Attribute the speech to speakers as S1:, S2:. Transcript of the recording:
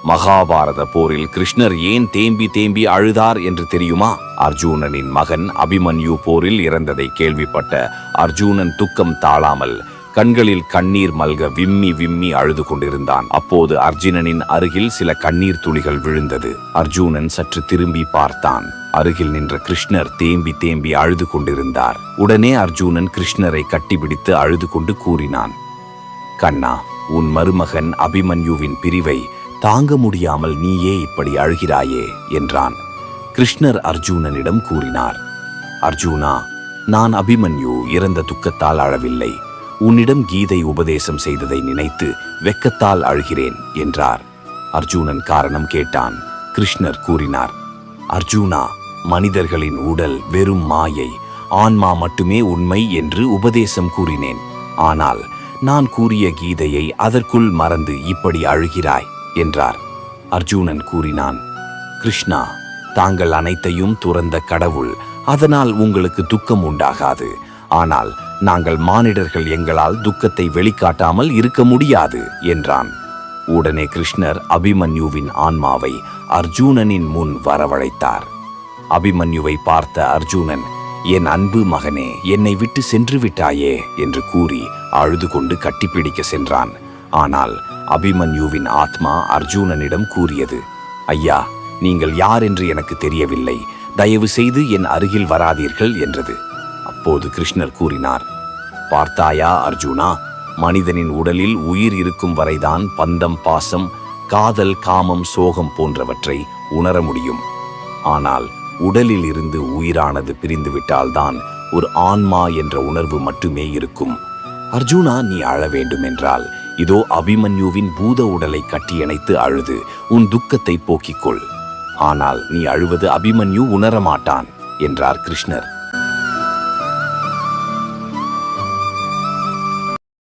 S1: மகாபாரத போரில் கிருஷ்ணர் ஏன் தேம்பி தேம்பி அழுதார் என்று தெரியுமா? அர்ஜுனனின் மகன் அபிமன்யு போரில் இறந்ததை கேள்விப்பட்ட அர்ஜுனன் துக்கம் தாழாமல் கண்களில் கண்ணீர் மல்க விம்மி விம்மி அழுது கொண்டிருந்தான். அப்போது அர்ஜுனனின் அருகில் சில கண்ணீர் துளிகள் விழுந்தது. அர்ஜுனன் சற்று திரும்பி பார்த்தான். அருகில் நின்ற கிருஷ்ணர் தேம்பி தேம்பி அழுது கொண்டிருந்தார். உடனே அர்ஜுனன் கிருஷ்ணரை கட்டிப்பிடித்து அழுது கொண்டு கூறினான், கண்ணா, உன் மருமகன் அபிமன்யுவின் பிரிவை தாங்க முடியாமல் நீயே இப்படி அழுகிறாயே என்றான். கிருஷ்ணர் அர்ஜுனனிடம் கூறினார், அர்ஜுனா, நான் அபிமன்யு இறந்த துக்கத்தால் அழவில்லை. உன்னிடம் கீதை உபதேசம் செய்ததை நினைத்து வெக்கத்தால் அழுகிறேன் என்றார். அர்ஜுனன் காரணம் கேட்டான். கிருஷ்ணர் கூறினார், அர்ஜுனா, மனிதர்களின் உடல் வெறும் மாயை, ஆன்மா மட்டுமே உண்மை என்று உபதேசம் கூறினேன். ஆனால் நான் கூறிய கீதையை அதற்குள் மறந்து இப்படி அழுகிறாய் என்றார். அர்ஜுனன் கூறினான், கிருஷ்ணா, தாங்கள் அனைத்தையும் துறந்த கடவுள், அதனால் உங்களுக்கு துக்கம் உண்டாகாது. ஆனால் நாங்கள் மானிடர்கள் எங்களால் துக்கத்தை வெளிக்காட்டாமல் இருக்க முடியாது என்றான். உடனே கிருஷ்ணர் அபிமன்யுவின் ஆன்மாவை அர்ஜுனனின் முன் வரவழைத்தார். அபிமன்யுவை பார்த்த அர்ஜுனன், என் அன்பு மகனே, என்னை விட்டு சென்று விட்டாயே என்று கூறி அழுது கொண்டு கட்டிப்பிடிக்க சென்றான். ஆனால் அபிமன்யுவின் ஆத்மா அர்ஜுனனிடம் கூறியது, ஐயா, நீங்கள் யார் என்று எனக்கு தெரியவில்லை, தயவு செய்து என் அருகில் வராதீர்கள் என்றது. அப்போது கிருஷ்ணர் கூறினார், பார்த்தாயா அர்ஜுனா, மனிதனின் உடலில் உயிர் இருக்கும் வரைதான் பந்தம், பாசம், காதல், காமம், சோகம் போன்றவற்றை உணர முடியும். ஆனால் உடலில் இருந்து உயிரானது பிரிந்துவிட்டால்தான் ஒரு ஆன்மா என்ற உணர்வு மட்டுமே இருக்கும். அர்ஜுனா, நீ அழ வேண்டும் என்றால் இதோ அபிமன்யுவின் பூத உடலை கட்டியணைத்து அழுது உன் துக்கத்தை போக்கிக்கொள். ஆனால் நீ அழுவது அபிமன்யு உணரமாட்டான் என்றார் கிருஷ்ணர்.